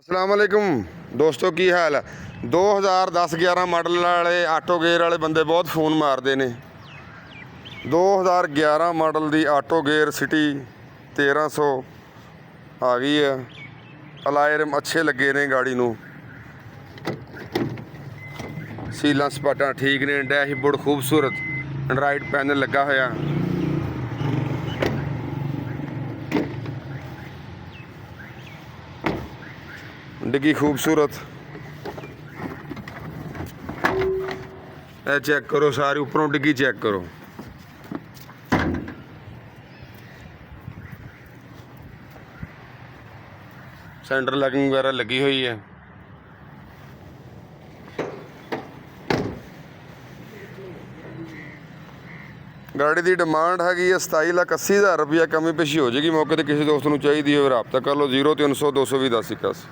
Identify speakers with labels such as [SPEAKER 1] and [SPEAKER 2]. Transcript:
[SPEAKER 1] अस्सलाम वालेकुम दोस्तों, की हाल है। 2010-11 मॉडल वाले आटो गेयर वाले बंदे बहुत फोन मारते ने। 2011 मॉडल की आटो गेयर सिटी 1300 आ गई है। अलायरम अच्छे लगे ने, गाड़ी नू सीलां सपाटा ठीक ने, डैशबोर्ड खूबसूरत, एंड्राइड पैनल लगा होया। डिग्गी खूबसूरत, चेक करो सारी उपरों डिग्गी चेक करो। सेंटर लैगिंग वगैरह लगी हुई है। गाड़ी की डिमांड हैगी है 27,80,000 रुपया। कमी पेशी हो जाएगी, मौके पर किसी दोस्त को चाहिए हो रबता कर लो। 0300 220 1081।